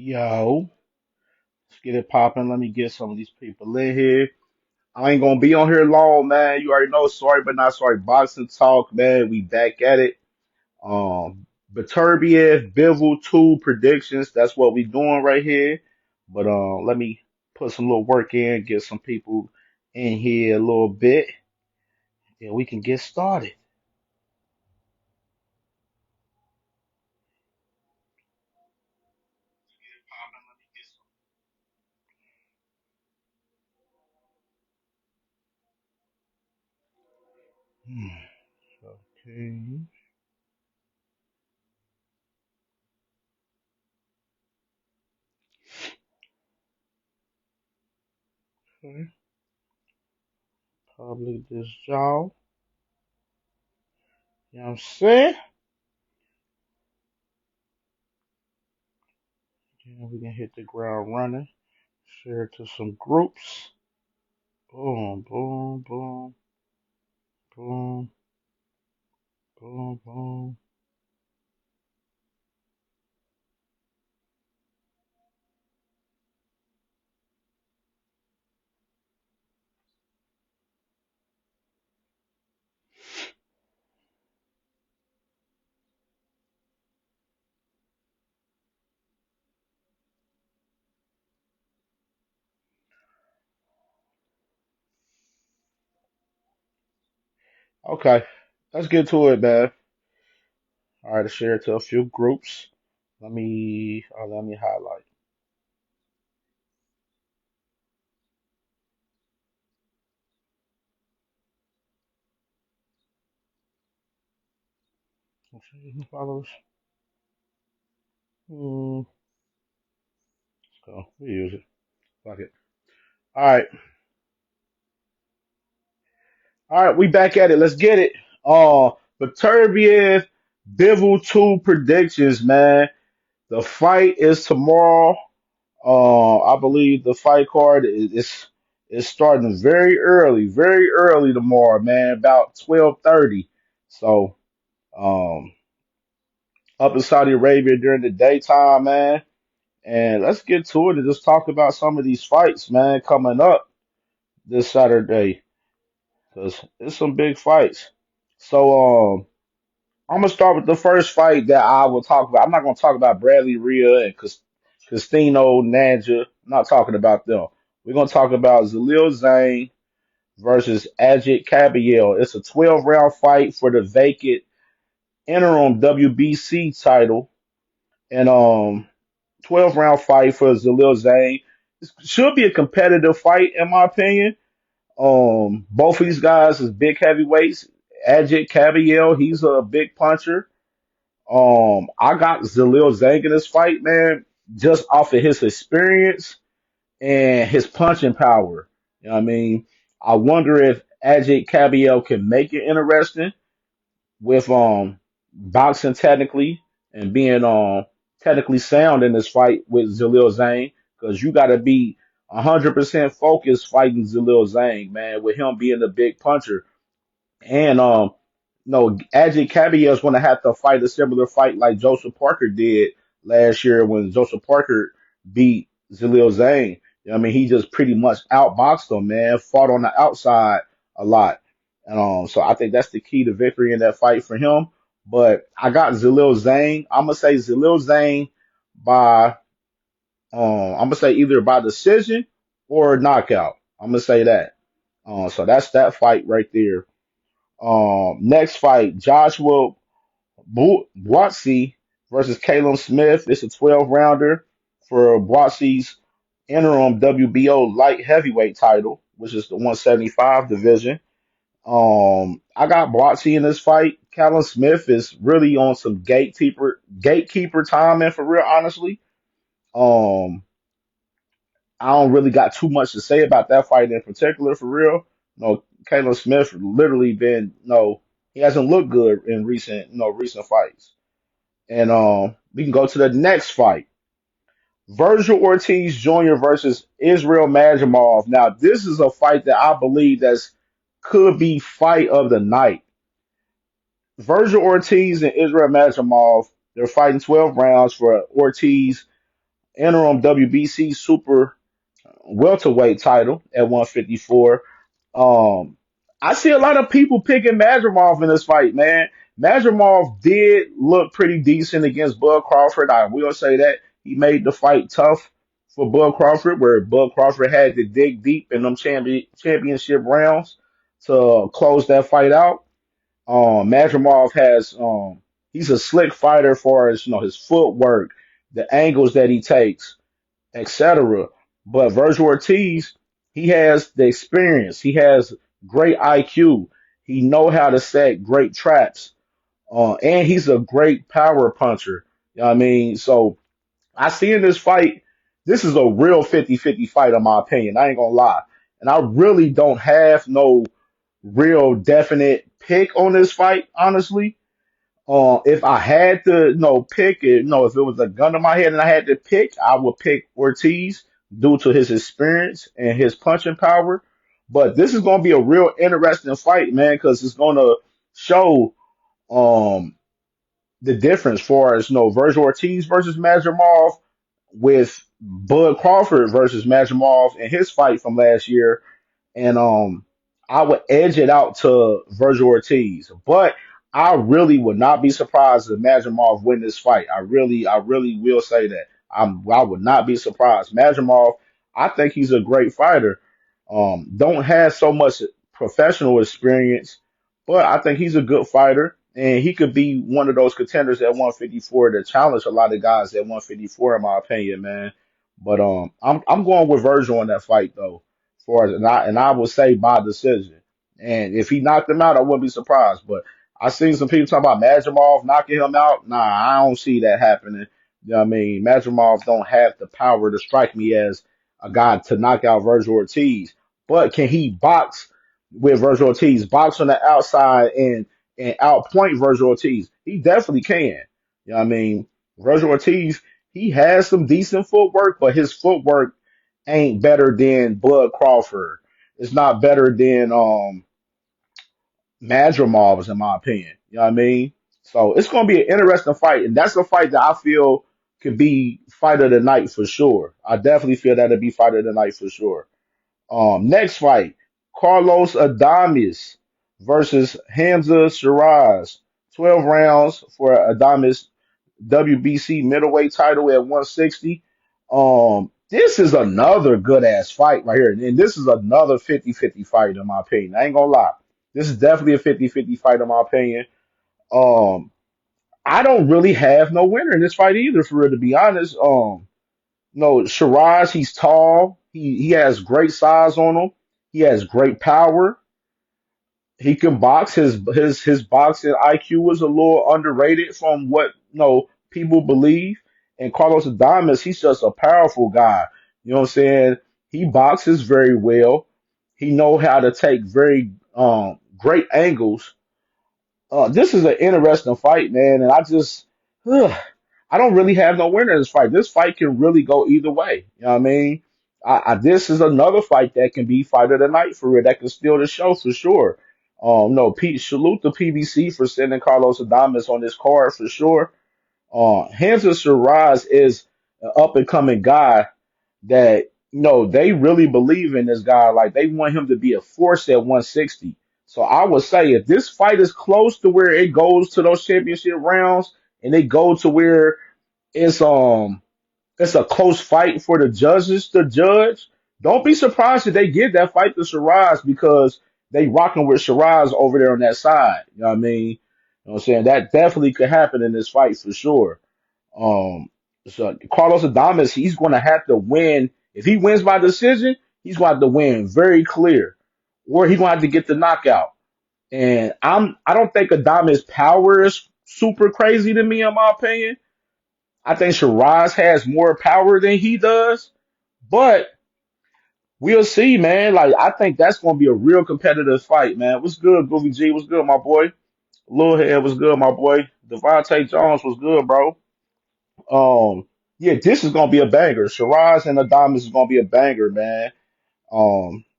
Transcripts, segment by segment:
Yo, let's get it popping. Let me get some of these people in here. I ain't gonna be on here long, man. You already know, sorry but not sorry. Boxing talk, man. We back at it. Beterbiev, Bivol, two predictions. That's what we doing right here. But let me put some little work in, get some people in here a little bit, and we can get started. Hmm, Okay, okay. Public this job. You know what I'm saying? Yeah, we can hit the ground running. Share it to some groups. Boom, boom, boom, boom, boom, boom. Okay, let's get to it, man. All right, share it to a few groups. Let me highlight. Let's see who follows. Hmm. So we use it. Fuck it. All right, all right, we back at it. Let's get it. Beterbiev, Bivol two predictions, man. The fight is tomorrow. I believe the fight card is starting very early tomorrow, man. About 12:30. So, um, up in Saudi Arabia during the daytime, man. And let's get to it and just talk about some of these fights, man, coming up this Saturday, because it's some big fights. So, I'm gonna start with the first fight that I will talk about. I'm not gonna talk about Bradley Rhea and Castino Nanja. I'm not talking about them. We're gonna talk about Zalil Zane versus Ajit Kabiel. It's a 12 round fight for the vacant interim WBC title, and 12 round fight for Zalil Zane. It should be a competitive fight in my opinion. Both of these guys is big heavyweights. Ajit Kabiel, he's a big puncher. I got Zalil Zhang in this fight, man, just off of his experience and his punching power. You know what I mean? I wonder if Ajit Cabiel can make it interesting with boxing technically and being technically sound in this fight with Zalil Zhang, because you got to be 100% focused fighting Zalil Zhang, man, with him being a big puncher. And no, Ajit Cabiya is going to have to fight a similar fight like Joseph Parker did last year when Joseph Parker beat Zalil Zhang. You know what I mean, he just pretty much outboxed him, man. Fought on the outside a lot, and so I think that's the key to victory in that fight for him. But I got Zalil Zhang. I'm gonna say Zalil Zhang by I'm gonna say either by decision or knockout. I'm gonna say that. So that's that fight right there. Next fight, Joshua Boatsy versus Caleb Smith. It's a 12 rounder for Boatsy's interim WBO light heavyweight title, which is the 175 division. I got Boatsy in this fight. Callum Smith is really on some gatekeeper time, and for real, honestly. Um, I don't really got too much to say about that fight in particular, for real. No, Caleb Smith literally been no, he hasn't looked good in recent fights. And we can go to the next fight. Virgil Ortiz Jr. versus Israel Majimov. Now, this is a fight that I believe that's could be fight of the night. Virgil Ortiz and Israel Majimov, they're fighting 12 rounds for Ortiz. interim WBC super welterweight title at 154. Um, I see a lot of people picking Madrimov in this fight, man. Madrimov did look pretty decent against Bud Crawford. I will say that he made the fight tough for Bud Crawford, where Bud Crawford had to dig deep in them championship rounds to close that fight out. Madrimov has he's a slick fighter for his his footwork, the angles that he takes, etc. But Virgil Ortiz, he has the experience. He has great IQ. He know how to set great traps. And he's a great power puncher. You know what I mean? So I see in this fight, this is a real 50-50 fight in my opinion. I ain't gonna lie. And I really don't have no real definite pick on this fight, honestly. If I had to, pick it, if it was a gun to my head and I had to pick, I would pick Ortiz due to his experience and his punching power. But this is going to be a real interesting fight, man, because it's going to show um the difference for as Virgil Ortiz versus Madrimov with Bud Crawford versus Madrimov in his fight from last year, and I would edge it out to Virgil Ortiz, but I really would not be surprised if Madrimov win this fight. I really will say that. I would not be surprised. Madrimov, I think he's a great fighter. Don't have so much professional experience, but I think he's a good fighter, and he could be one of those contenders at 154 to challenge a lot of guys at 154, in my opinion, man. But I'm going with Virgil on that fight though for us, and I would say by decision. And if he knocked him out, I wouldn't be surprised. But I seen some people talking about Madrimov knocking him out. Nah, I don't see that happening. You know what I mean? Madrimov don't have the power to strike me as a guy to knock out Virgil Ortiz. But can he box with Virgil Ortiz? Box on the outside and outpoint Virgil Ortiz? He definitely can. You know what I mean? Virgil Ortiz, he has some decent footwork, but his footwork ain't better than Bud Crawford. It's not better than Madrimov's, in my opinion. You know what I mean? So it's going to be an interesting fight, and that's a fight that I feel could be fight of the night for sure. I definitely feel that'll be fight of the night for sure. Next fight, Carlos Adames versus Hamza Shiraz. 12 rounds for Adames WBC middleweight title at 160. This is another good ass fight right here. And this is another 50-50 fight in my opinion. I ain't gonna lie. This is definitely a 50-50 fight in my opinion. Um, I don't really have no winner in this fight either, for real, to be honest. No, Shiraz, he's tall. He has great size on him. He has great power. He can box. His boxing IQ is a little underrated from what people believe. And Carlos Adames, he's just a powerful guy. You know what I'm saying? He boxes very well. He know how to take very great angles. This is an interesting fight, man, and I don't really have no winner in this fight. This fight can really go either way. You know what I mean? This is another fight that can be fight of the night for real. That can steal the show for sure. No, Pete, salute the PBC for sending Carlos Adames on this card for sure. Hansa Shiraz is an up and coming guy that they really believe in this guy. Like they want him to be a force at 160. So I would say if this fight is close to where it goes to those championship rounds and they go to where it's it's a close fight for the judges to judge, don't be surprised if they give that fight to Shiraz because they rocking with Shiraz over there on that side. You know what I mean? You know what I'm saying? That definitely could happen in this fight for sure. Um, so Carlos Adames, he's going to have to win. If he wins by decision, he's going to have to win very clear, or he's going to have to get the knockout. And I don't think Adames' power is super crazy to me, in my opinion. I think Shiraz has more power than he does, but we'll see, man. Like I think that's going to be a real competitive fight, man. What's good, Goofy G? What's good, my boy? Lil Head was good, my boy. Devontae Jones was good, bro. Um, yeah, this is gonna be a banger. Shiraz and Adames is gonna be a banger, man.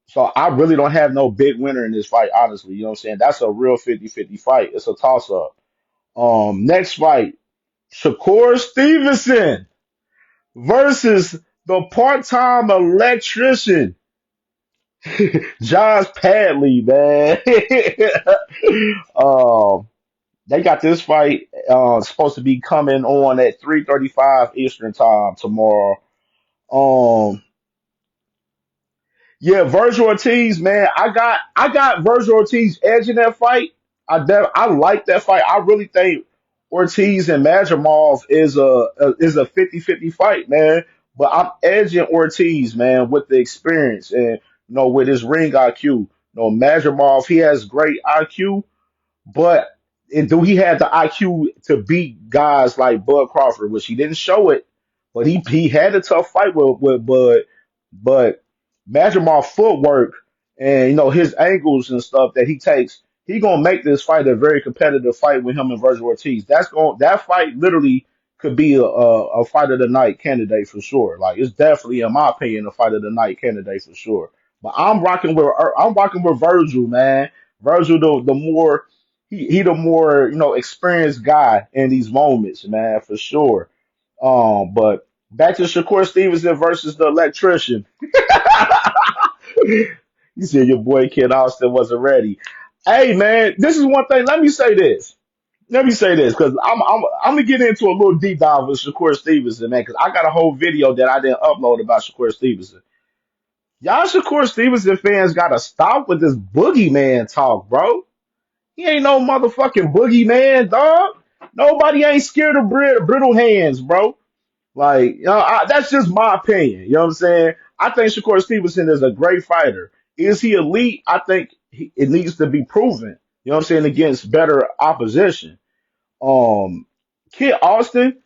So I really don't have no big winner in this fight, honestly. You know what I'm saying? That's a real 50-50 fight. It's a toss up. Next fight, Shakur Stevenson versus the part-time electrician, Josh Padley, man. um, they got this fight supposed to be coming on at 3:35 Eastern time tomorrow. Um, Yeah, Virgil Ortiz, man. I got Virgil Ortiz edge in that fight. I like that fight. I really think Ortiz and Madrimov is a 50-50 fight, man. But I'm edging Ortiz, man, with the experience and with his ring IQ. Madrimov, he has great IQ, but do he have the IQ to beat guys like Bud Crawford, which he didn't show it, but he had a tough fight with Bud. But Madrimov footwork and his angles and stuff that he takes, he gonna make this fight a very competitive fight with him and Virgil Ortiz. That fight literally could be a fight of the night candidate for sure. Like it's definitely, in my opinion, a fight of the night candidate for sure. But I'm rocking with Virgil, man. Virgil, the more he the more experienced guy in these moments, man, for sure. But back to Shakur Stevenson versus the electrician. You said your boy Ken Austin wasn't ready. Hey man, this is one thing. Let me say this. Let me say this because I'm gonna get into a little deep dive with Shakur Stevenson, man. Because I got a whole video that I didn't upload about Shakur Stevenson. Y'all Shakur Stevenson fans gotta stop with this boogeyman talk, bro. He ain't no motherfucking boogeyman, dog. Nobody ain't scared of brittle hands, bro. Like, that's just my opinion. You know what I'm saying? I think Shakur Stevenson is a great fighter. Is he elite? I think it needs to be proven. You know what I'm saying? Against better opposition. Um, Kid Austin,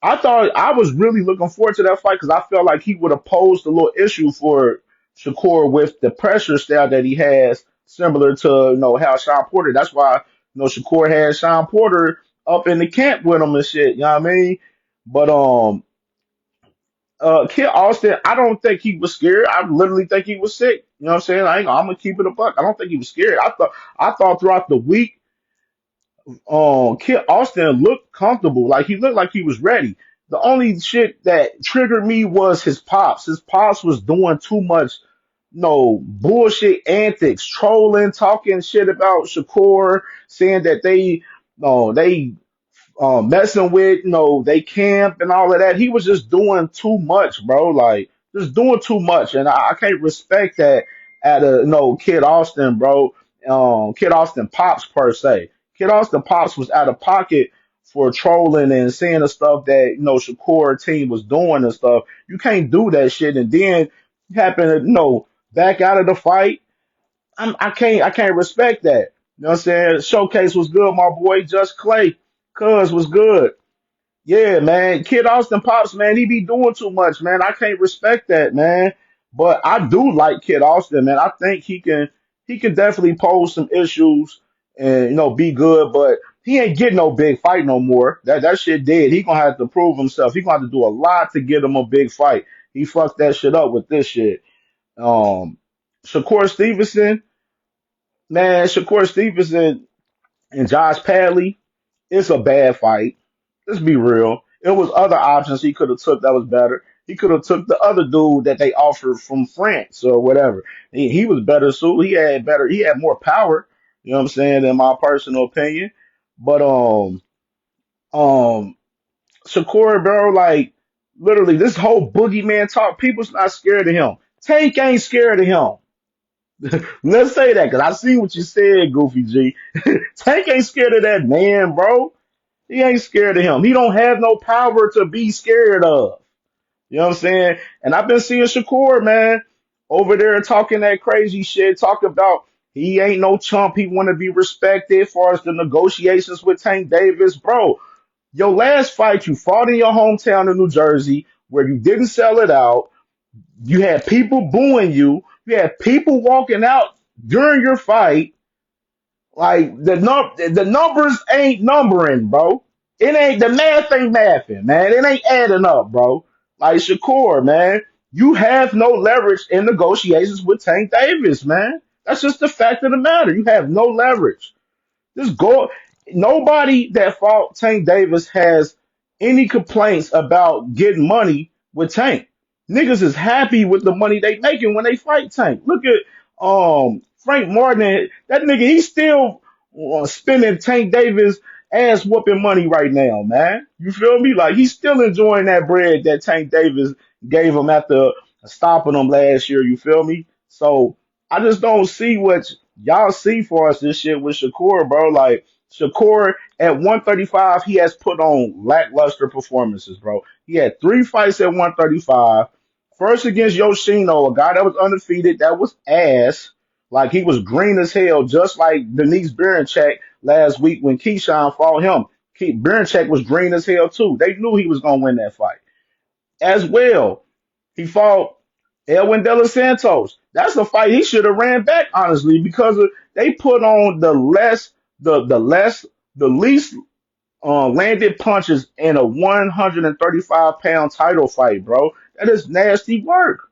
I thought I was really looking forward to that fight because I felt like he would have posed a little issue for Shakur with the pressure style that he has, similar to how Sean Porter. That's why Shakur had Sean Porter up in the camp with him and shit. You know what I mean? But Kid Austin, I don't think he was scared. I literally think he was sick. You know what I'm saying? I'm gonna keep it a buck. I don't think he was scared. I thought throughout the week, Kid Austin looked comfortable. Like he looked like he was ready. The only shit that triggered me was his pops. His pops was doing too much, bullshit antics, trolling, talking shit about Shakur, saying that they messing with, they camp and all of that. He was just doing too much, bro. Like just doing too much, and I can't respect that at a Kid Austin, bro. Kid Austin pops per se. Kid Austin pops was out of pocket for trolling and saying the stuff that Shakur team was doing and stuff. You can't do that shit, and then happen to back out of the fight. I can't respect that. You know what I'm saying? Showcase was good, my boy. Just Clay, Cuz was good. Yeah, man. Kid Austin Pops, man, he be doing too much, man. I can't respect that, man. But I do like Kid Austin, man. I think he can definitely pose some issues and be good, but he ain't getting no big fight no more. That shit dead. He gonna have to prove himself. He gonna have to do a lot to get him a big fight. He fucked that shit up with this shit. Um Shakur Stevenson, man, Shakur Stevenson and Josh Padley, it's a bad fight. Let's be real. It was other options he could have took that was better. He could have took the other dude that they offered from France or whatever. He was better suited. He had better. He had more power. You know what I'm saying? In my personal opinion. But um, Shakur, bro, like literally this whole boogeyman talk. People's not scared of him. Tank ain't scared of him. Let's say that because I see what you said, Goofy G. Tank ain't scared of that man, bro. He ain't scared of him. He don't have no power to be scared of. You know what I'm saying? And I've been seeing Shakur, man, over there talking that crazy shit, talking about he ain't no chump. He want to be respected as far as the negotiations with Tank Davis. Bro, your last fight, you fought in your hometown of New Jersey where you didn't sell it out. You had people booing you. You had people walking out during your fight. Like the numbers ain't numbering, bro. It ain't the math ain't mathing, man. It ain't adding up, bro. Like Shakur, man, you have no leverage in negotiations with Tank Davis, man. That's just the fact of the matter. You have no leverage. Just go. Nobody that fought Tank Davis has any complaints about getting money with Tank. Niggas is happy with the money they making when they fight Tank. Look at Frank Martin. That nigga, he's still spending Tank Davis ass whooping money right now, man. You feel me? Like he's still enjoying that bread that Tank Davis gave him after stopping him last year. You feel me? So I just don't see what y'all see for us this shit with Shakur, bro. Like Shakur at 135, he has put on lackluster performances, bro. He had three fights at 135. First against Yoshino, a guy that was undefeated, that was ass. Like he was green as hell, just like Denise Berinchek last week when Keyshawn fought him. Berinchek was green as hell too. They knew he was gonna win that fight. As well, he fought Elwin De Los Santos. That's a fight he should have ran back, honestly, because they put on the least landed punches in a 135-pound title fight, bro. That is nasty work.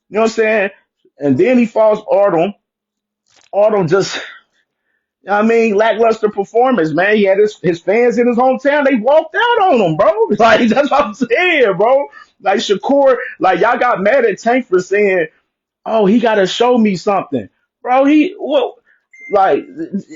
You know what I'm saying? And then he fought Artem. Artem just, I mean, lackluster performance, man. He had his fans in his hometown. They walked out on him, bro. Like, that's what I'm saying, bro. Like, Shakur, like, y'all got mad at Tank for saying, oh, he got to show me something. Bro, like,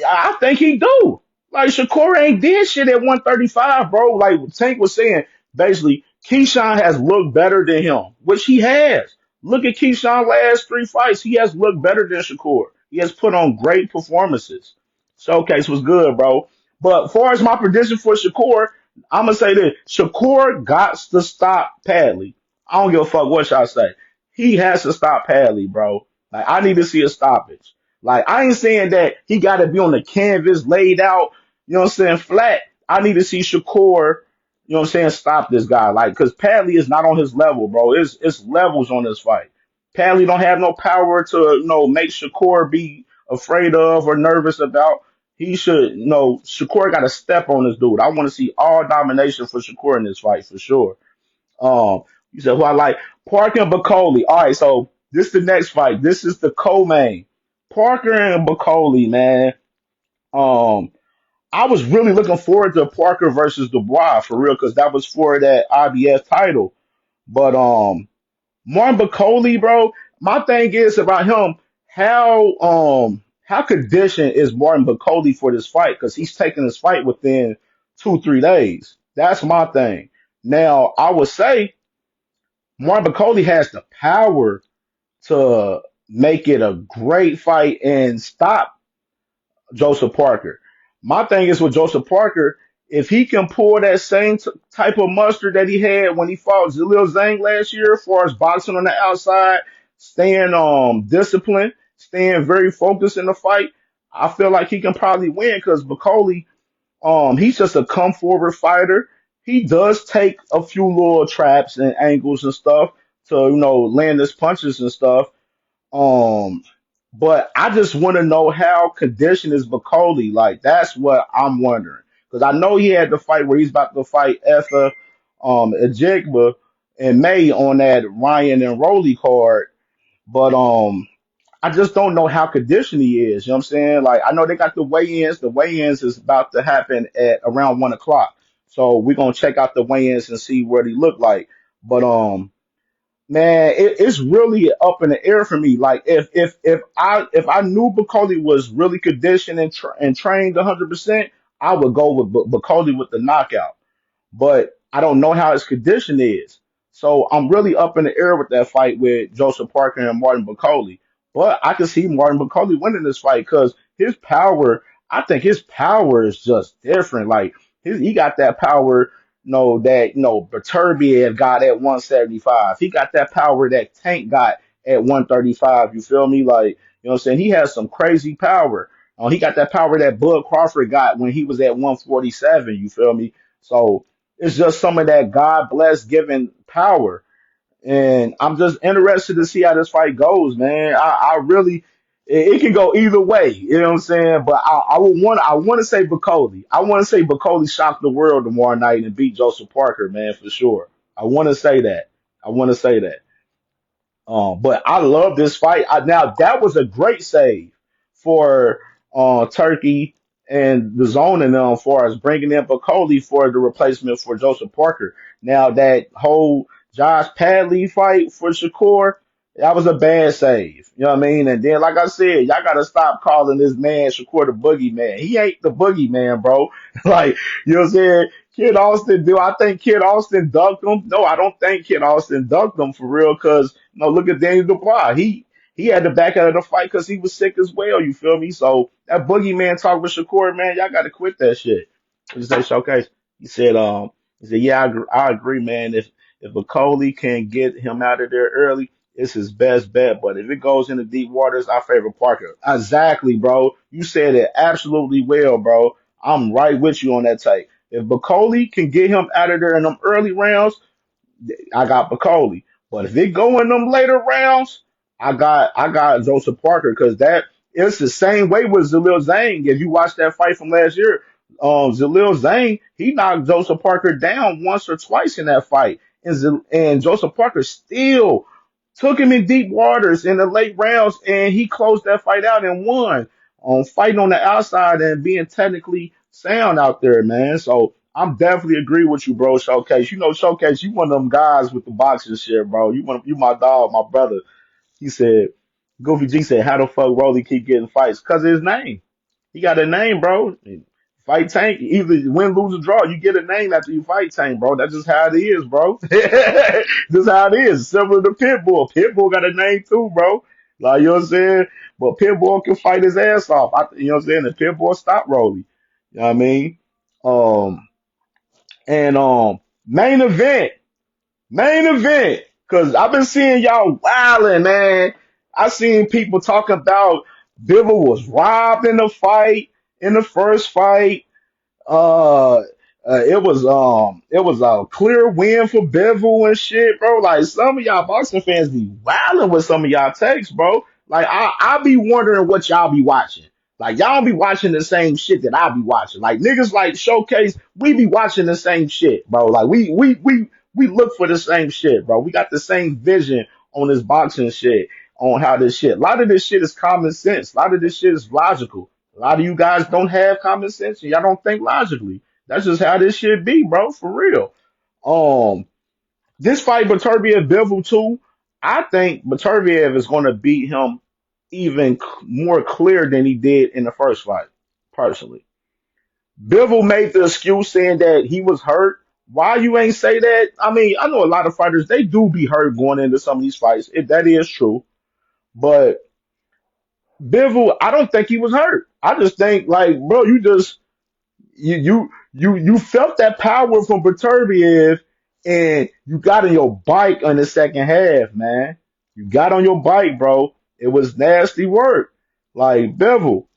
I think he do. Like Shakur ain't did shit at 135, bro. Like Tank was saying, basically, Keyshawn has looked better than him, which he has. Look at Keyshawn's last three fights. He has looked better than Shakur. He has put on great performances. Showcase was good, bro. But as far as my prediction for Shakur, I'm gonna say this: Shakur got to stop Padley. I don't give a fuck what y'all say. He has to stop Padley, bro. Like I need to see a stoppage. Like I ain't saying that he got to be on the canvas laid out, you know what I'm saying, flat. I need to see Shakur, you know what I'm saying, stop this guy. Like, because Padley is not on his level, bro. It's levels on this fight. Padley don't have no power to, make Shakur be afraid of or nervous about. He should, Shakur got to step on this dude. I want to see all domination for Shakur in this fight for sure. You said who I like? Parker and Bacoli. All right, so this is the next fight. This is the co-main. Parker and Bacoli, man. Um, I was really looking forward to Parker versus Dubois for real, because that was for that IBS title. But Martin Bacoli, bro, my thing is about him, how conditioned is Martin Bacoli for this fight? Because he's taking this fight within 2, 3 days. That's my thing. Now, I would say Martin Bacoli has the power to make it a great fight and stop Joseph Parker. My thing is with Joseph Parker, if he can pull that same type of mustard that he had when he fought Jalil Zhang last year, as far as boxing on the outside, staying disciplined, staying very focused in the fight, I feel like he can probably win because Bacoli, he's just a come forward fighter. He does take a few little traps and angles and stuff to land his punches and stuff. Um, but I just want to know how conditioned is Bacoli. Like that's what I'm wondering because I know he had the fight where he's about to fight Effa Ejigba in May on that Ryan and Rolly card, but I just don't know how conditioned he is. You know what I'm saying? Like I know they got the weigh-ins. The weigh-ins is about to happen at around 1 o'clock, so we're gonna check out the weigh-ins and see what he look like. But man, it's really up in the air for me. Like if I knew Bacoli was really conditioned and trained 100%, I would go with Bacoli with the knockout, but I don't know how his condition is. So I'm really up in the air with that fight with Joseph Parker and Martin Bacoli. But I can see Martin Bacoli winning this fight because his power, I think his power is just different. Like he got that power, that Beterbiev got at 175. He got that power that Tank got at 135. You feel me? Like, you know what I'm saying? He has some crazy power. He got that power that Bud Crawford got when he was at 147. You feel me? So it's just some of that God bless given power. And I'm just interested to see how this fight goes, man. I really, it can go either way. You know what I'm saying? But I want to say Bacoli. I want to say Bacoli shocked the world tomorrow night and beat Joseph Parker, man, for sure. I want to say that. I want to say that. But I love this fight. Now that was a great save for Turkey and the zone and them, as far as bringing in Bacoli for the replacement for Joseph Parker. Now that whole Josh Padley fight for Shakur, that was a bad save. You know what I mean? And then, like I said, y'all gotta stop calling this man Shakur the boogeyman. He ain't the boogeyman, bro. Like, you know what I'm saying? Kid Austin, do I think Kid Austin ducked him? No, I don't think Kid Austin ducked him for real. Cause no, look at Daniel Dubois. He had to back out of the fight because he was sick as well. You feel me? So that boogeyman talk with Shakur, man, y'all gotta quit that shit. What you say, Showcase? He said, yeah, I agree, man. If Coley can get him out of there early, it's his best bet. But if it goes into deep waters, I favor Parker. Exactly, bro. You said it absolutely well, bro. I'm right with you on that take. If Bacoli can get him out of there in them early rounds, I got Bacoli. But if it go in them later rounds, I got Joseph Parker because that it's the same way with Zalil Zhang. If you watch that fight from last year, Zalil Zhang he knocked Joseph Parker down once or twice in that fight, and and Joseph Parker still took him in deep waters in the late rounds, and he closed that fight out and won on fighting on the outside and being technically sound out there, man. So I'm definitely agree with you, bro. Showcase, Showcase, you one of them guys with the boxing shit, bro. You my dog, my brother. He said, Goofy G said, how the fuck Rolly keep getting fights? Cause of his name. He got a name, bro. Fight Tank, either win, lose, or draw. You get a name after you fight Tank, bro. That's just how it is, bro. Just how it is. Similar to Pitbull. Pitbull got a name too, bro. Like, you know what I'm saying? But Pitbull can fight his ass off. You know what I'm saying? And Pitbull stop Rolly. You know what I mean? Um, and main event. Main event, cause I've been seeing y'all wilding, man. I seen people talk about Bivol was robbed in the fight, in the first fight. Uh, it was a clear win for Bevel and shit, bro. Like some of y'all boxing fans be wilding with some of y'all takes, bro. Like I be wondering what y'all be watching. Like y'all be watching the same shit that I be watching. Like niggas like Showcase, we be watching the same shit, bro. Like we look for the same shit, bro. We got the same vision on this boxing shit, on how this shit. A lot of this shit is common sense. A lot of this shit is logical. A lot of you guys don't have common sense and y'all don't think logically. That's just how this shit be, bro, for real. Um, this fight Beterbiev Bivol too, I think Beterbiev is going to beat him even more clear than he did in the first fight, personally. Bivol made the excuse saying that he was hurt. Why you ain't say that? I mean, I know a lot of fighters, they do be hurt going into some of these fights. That is true. But Bivol, I don't think he was hurt. I just think, like, bro, you felt that power from Beterbiev and you got on your bike on the second half, man. You got on your bike, bro. It was nasty work. Like Bevel,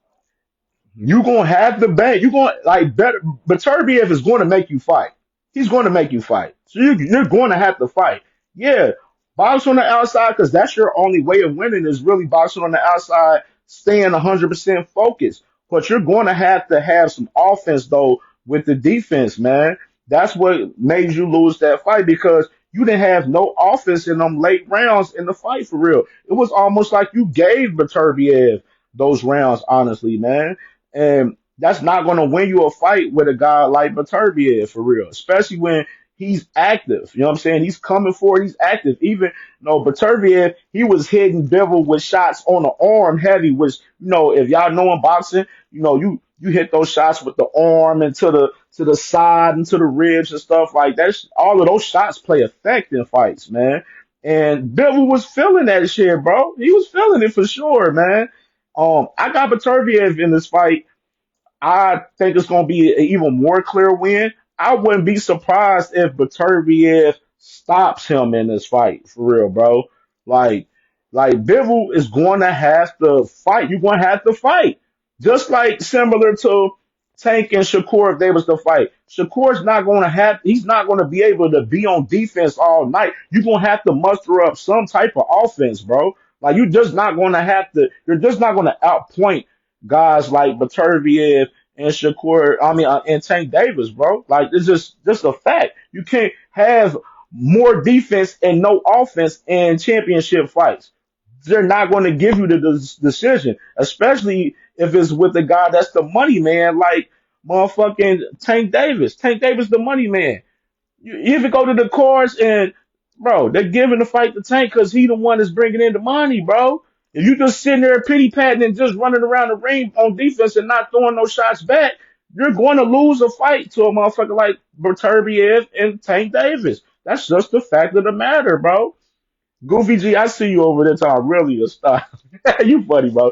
you gonna have the bank. You gonna like better. Beterbiev is going to make you fight. He's going to make you fight. So you're going to have to fight. Yeah, box on the outside because that's your only way of winning is really boxing on the outside, staying 100% focused. But you're going to have some offense though with the defense, man. That's what made you lose that fight because you didn't have no offense in them late rounds in the fight for real. It was almost like you gave Beterbiev those rounds, honestly, man. And that's not going to win you a fight with a guy like Beterbiev for real, especially when he's active. You know what I'm saying? He's coming forward. He's active. Even, Beterbiev, he was hitting Bivol with shots on the arm heavy, which, if y'all know in boxing, you hit those shots with the arm and to the side and to the ribs and stuff like that. All of those shots play effect in fights, man. And Bivol was feeling that shit, bro. He was feeling it for sure, man. I got Beterbiev in this fight. I think it's going to be an even more clear win. I wouldn't be surprised if Beterbiev stops him in this fight, for real, bro. Like, like Bivol is going to have to fight. You're going to have to fight, just like similar to Tank and Shakur if they was to fight. Shakur's not going to have. He's not going to be able to be on defense all night. You're going to have to muster up some type of offense, bro. Like you're just not going to have to. You're just not going to outpoint guys like Beterbiev and Shakur, and Tank Davis, bro. Like it's just a fact. You can't have more defense and no offense in championship fights. They're not going to give you the decision, especially if it's with the guy that's the money man, like motherfucking Tank Davis. Tank Davis, the money man. You even go to the cards and Bro, they're giving the fight to Tank because he the one that's bringing in the money, bro. If you just sitting there pity patting and just running around the ring on defense and not throwing no shots back, you're going to lose a fight to a motherfucker like Beterbiev and Tank Davis. That's just the fact of the matter, bro. Goofy G, I see you over there talking really a star. You funny, bro.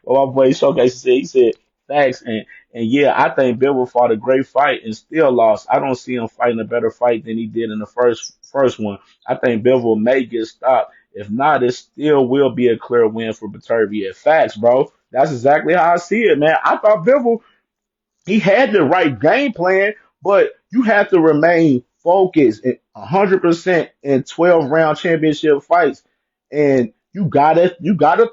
Well, my boy Showcase said, he said, thanks. And yeah, I think Bivol fought a great fight and still lost. I don't see him fighting a better fight than he did in the first one. I think Bivol may get stopped. If not, it still will be a clear win for Beterbiev. Facts, bro. That's exactly how I see it, man. I thought Bivol he had the right game plan, but you have to remain focused and 100% in 12 round championship fights, and you gotta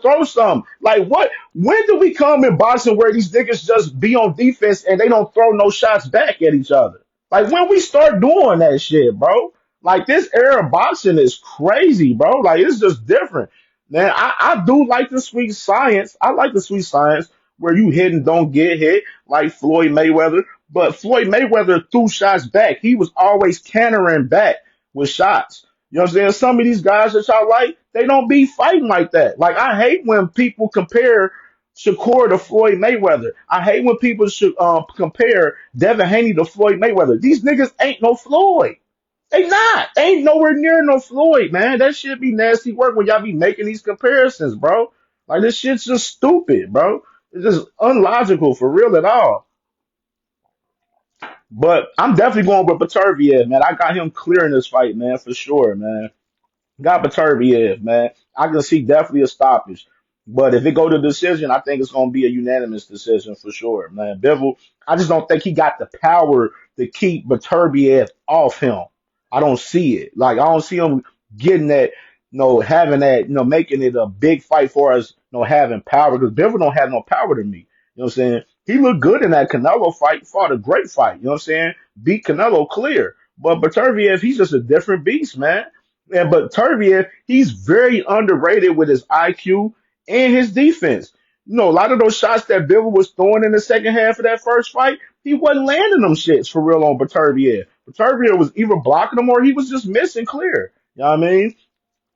throw some. Like what? When do we come in boxing where these niggas just be on defense and they don't throw no shots back at each other? Like when we start doing that shit, bro. Like this era of boxing is crazy, bro. Like it's just different. Man, I do like the sweet science. I like the sweet science where you hit and don't get hit like Floyd Mayweather. But Floyd Mayweather threw shots back. He was always cantering back with shots. You know what I'm saying? Some of these guys that y'all like, they don't be fighting like that. Like I hate when people compare Shakur to Floyd Mayweather. I hate when people should compare Devin Haney to Floyd Mayweather. These niggas ain't no Floyd. They not. They ain't nowhere near no Floyd, man. That shit be nasty work when y'all be making these comparisons, bro. Like this shit's just stupid, bro. It's just unlogical for real at all. But I'm definitely going with Beterbiev, man. I got him clearing this fight, man, for sure, man. Got Beterbiev, man. I can see definitely a stoppage. But if it go to decision, I think it's gonna be a unanimous decision for sure, man. Bivol, I just don't think he got the power to keep Beterbiev off him. I don't see it. Like I don't see him getting that, having that, making it a big fight for us, having power because Bivol don't have no power to me. You know what I'm saying? He looked good in that Canelo fight, fought a great fight. You know what I'm saying? Beat Canelo clear. But Beterbiev, he's just a different beast, man. And but Turbiev, he's very underrated with his IQ and his defense. A lot of those shots that Bivol was throwing in the second half of that first fight, he wasn't landing them shits for real on Beterbiev. Beterbiev was either blocking them or he was just missing clear. You know what I mean?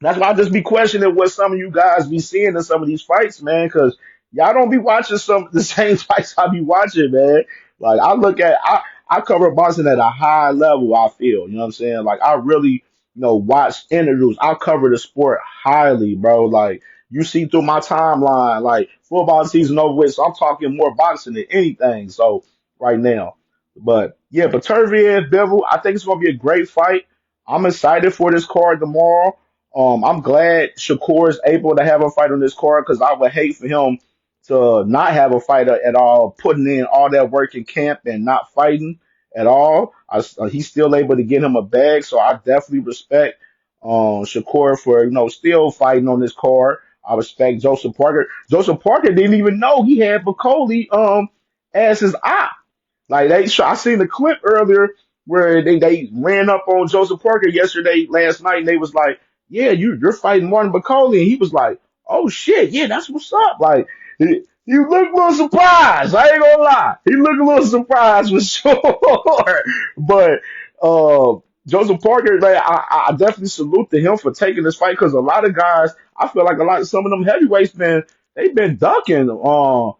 That's why I just be questioning what some of you guys be seeing in some of these fights, man, because y'all don't be watching some the same fights I be watching, man. Like I cover boxing at a high level, I feel. You know what I'm saying? Like I really, watch interviews. I cover the sport highly, bro. Like you see through my timeline, like football season over with, so I'm talking more boxing than anything. So right now. But yeah, but Turviev, Bivol, I think it's gonna be a great fight. I'm excited for this card tomorrow. I'm glad Shakur is able to have a fight on this card because I would hate for him to not have a fight at all, putting in all that work in camp and not fighting at all. He's still able to get him a bag, so I definitely respect Shakur for still fighting on this card. I respect Joseph Parker. Joseph Parker didn't even know he had Bacoli as his op. Like I seen the clip earlier where they ran up on Joseph Parker last night, and they was like, "Yeah, you're fighting Martin Bacoli," and he was like, "Oh shit, yeah, that's what's up." Like he looked a little surprised. I ain't gonna lie, he looked a little surprised for sure. But Joseph Parker, like, I definitely salute to him for taking this fight because a lot of guys, I feel like some of them heavyweights, man, they've been ducking Martin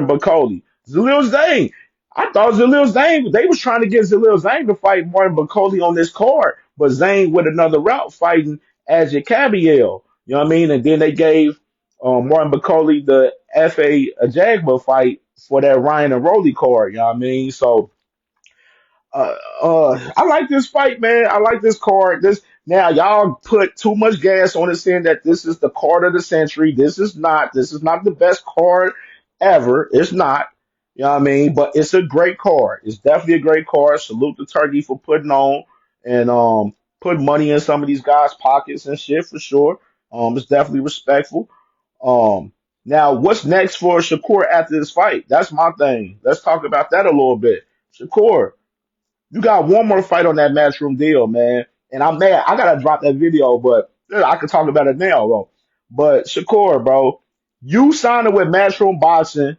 Bacoli. Zalil Zane. I thought Zalil Zane, they was trying to get Zalil Zane to fight Martin Bacoli on this card, but Zane with another route fighting Ajit Cabiel. You know what I mean? And then they gave Martin Bacoli the F.A. Ajagba fight for that Ryan and Rolly card. You know what I mean? So I like this fight, man. I like this card. This now y'all put too much gas on it, saying that this is the card of the century. This is not. This is not the best card ever. It's not. You know what I mean? But it's a great card. It's definitely a great card. Salute the turkey for putting on and put money in some of these guys' pockets and shit for sure. It's definitely respectful. Now what's next for Shakur after this fight? That's my thing. Let's talk about that a little bit. Shakur, you got one more fight on that Matchroom deal, man. And I'm mad. I gotta drop that video, but I can talk about it now, bro. But Shakur, bro, you signed with Matchroom Boxing.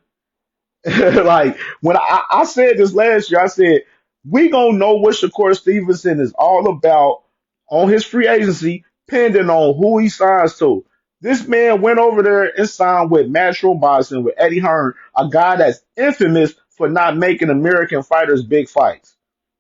Like when I said this last year, I said we gonna know what Shakur Stevenson is all about on his free agency, pending on who he signs to. This man went over there and signed with Matchroom Boxing with Eddie Hearn, a guy that's infamous for not making American fighters big fights.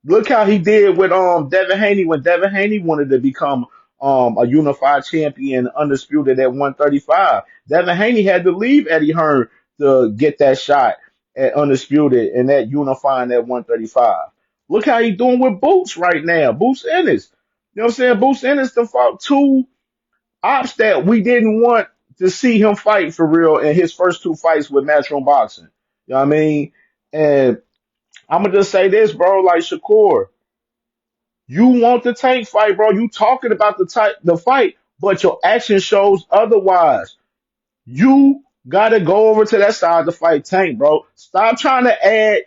Look how he did with Devin Haney when Devin Haney wanted to become a unified champion, undisputed at 135. Devin Haney had to leave Eddie Hearn to get that shot at undisputed and that unifying at 135. Look how he doing with Boots right now. Boots Ennis. You know what I'm saying? Boots Ennis done fought two ops that we didn't want to see him fight for real in his first two fights with Matchroom Boxing. You know what I mean? And I'm gonna just say this, bro. Like Shakur, you want the Tank fight, bro. You talking about the fight, but your action shows otherwise. You gotta go over to that side to fight Tank, bro. Stop trying to add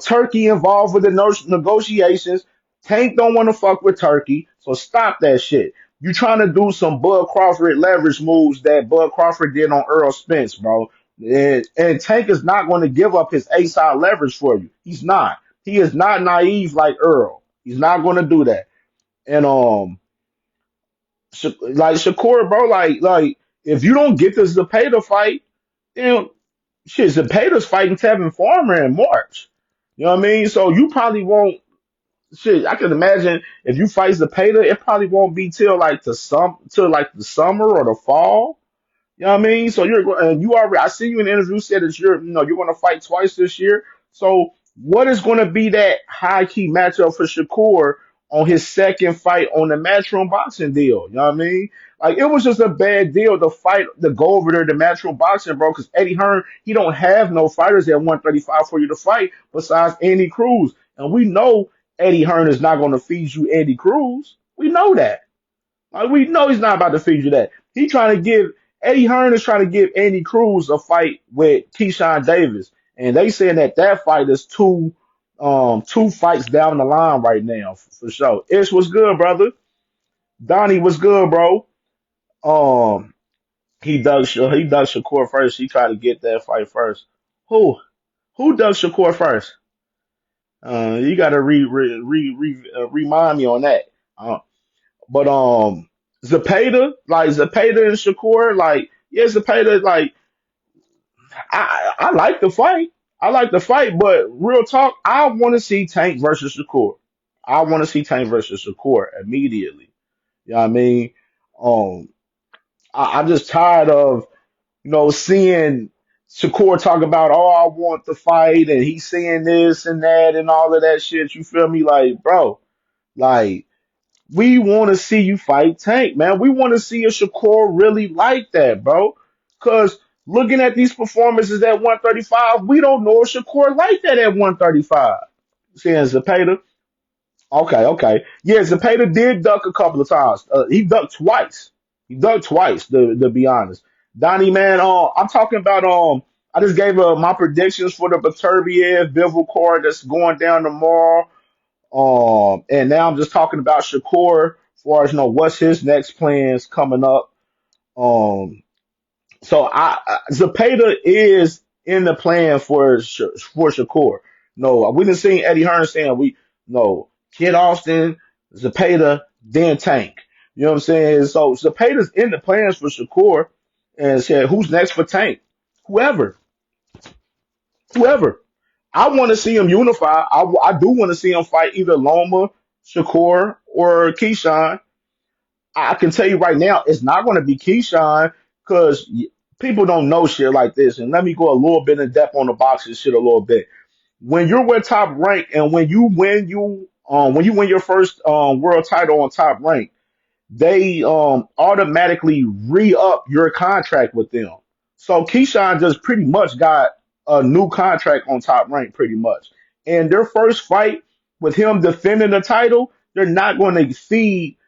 Turkey involved with the negotiations. Tank don't want to fuck with Turkey, so stop that shit. You trying to do some Bud Crawford leverage moves that Bud Crawford did on Earl Spence, bro. And Tank is not going to give up his A-side leverage for you. He's not. He is not naive like Earl. He's not going to do that. And like Shakur, bro, like if you don't get the Zepeda fight, then shit, Zepeda's fighting Tevin Farmer in March. You know what I mean? So you probably won't. Shit, I can imagine if you fight Zepeda, it probably won't be till like the summer or the fall. You know what I mean? So you already. I see you in the interview said that you're going to fight twice this year. So what is going to be that high key matchup for Shakur on his second fight on the Matchroom Boxing deal? You know what I mean? Like it was just a bad deal to fight to go over there to Matchroom Boxing, bro. Because Eddie Hearn he don't have no fighters at 135 for you to fight besides Andy Cruz, and we know Eddie Hearn is not going to feed you Andy Cruz. We know that. Like we know he's not about to feed you that. He trying to give Eddie Hearn is trying to give Andy Cruz a fight with Keyshawn Davis, and they saying that fight is two fights down the line right now for sure. Ish was good, brother. Donnie was good, bro. Um, he dug Shakur first. He tried to get that fight first. Who who dug Shakur first? You got to remind me on that. Uh, But Zepeda and Shakur, like yeah, Zepeda, like I like the fight. I like the fight, but real talk, I want to see Tank versus Shakur. I want to see Tank versus Shakur immediately. You know what I mean? Um, I'm just tired of seeing Shakur talk about oh I want the fight and he's saying this and that and all of that shit. You feel me? Like bro, like. We want to see you fight Tank, man. We want to see a Shakur really like that, bro. Because looking at these performances at 135, we don't know if Shakur like that at 135. Seeing Zepeda, okay, okay. Yeah, Zepeda did duck a couple of times. He ducked twice. He ducked twice, to be honest. Donnie, man, I'm talking about, I just gave my predictions for the Beterbiev Bivol card that's going down tomorrow. And now I'm just talking about Shakur as far as what's his next plans coming up. Um, so Zepeda is in the plan for Shakur. No, we didn't see Eddie Hearn saying no Kid Austin, Zepeda, then Tank. You know what I'm saying? So Zepeda's in the plans for Shakur, and said who's next for Tank? Whoever, whoever. I want to see him unify. I do want to see him fight either Loma, Shakur, or Keyshawn. I can tell you right now, it's not going to be Keyshawn because people don't know shit like this. And let me go a little bit in depth on the boxing shit a little bit. When you're with Top Rank and when you win your first world title on Top Rank, they automatically re-up your contract with them. So Keyshawn just pretty much got a new contract on Top Rank, pretty much. And their first fight with him defending the title, they're not going to feed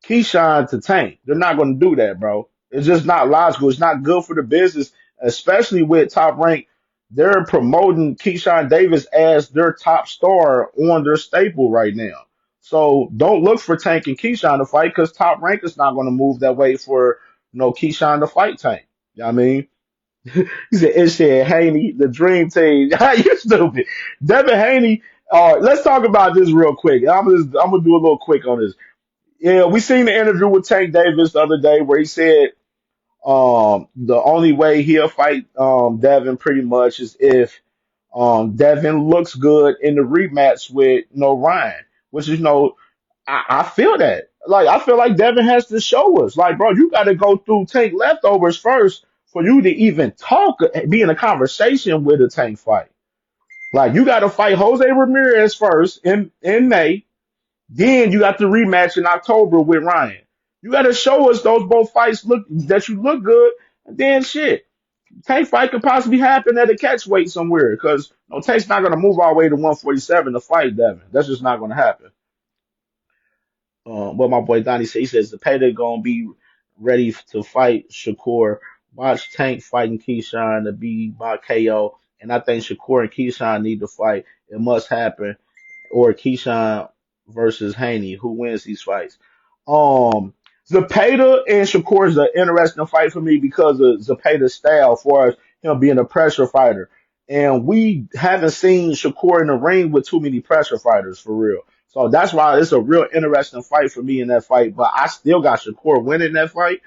Keyshawn to Tank. They're not going to do that, bro. It's just not logical. It's not good for the business, especially with Top Rank. They're promoting Keyshawn Davis as their top star on their staple right now. So don't look for Tank and Keyshawn to fight because Top Rank is not going to move that way for Keyshawn to fight Tank. You know what I mean? He said, it said Haney, the dream team. You stupid. Devin Haney. Let's talk about this real quick. I'm gonna do a little quick on this. Yeah, we seen the interview with Tank Davis the other day where he said the only way he'll fight Devin pretty much is if Devin looks good in the rematch with Ryan, which is I feel that. Like I feel like Devin has to show us. Like, bro, you gotta go through Tank leftovers first for you to even talk, be in a conversation with a Tank fight. Like you gotta fight Jose Ramirez first in May, then you got the rematch in October with Ryan. You gotta show us those both fights look that you look good, and then shit. Tank fight could possibly happen at a catch weight somewhere because Tank's not gonna move all the way to 147 to fight Devin. That's just not gonna happen. What my boy Donnie said, he says the payday gonna be ready to fight Shakur. Watch Tank fighting Keyshawn to be by KO, and I think Shakur and Keyshawn need to fight. It must happen, or Keyshawn versus Haney. Who wins these fights? Um, Zapata and Shakur is an interesting fight for me because of Zapata's style, for as him being a pressure fighter, and we haven't seen Shakur in the ring with too many pressure fighters for real. So that's why it's a real interesting fight for me in that fight. But I still got Shakur winning that fight.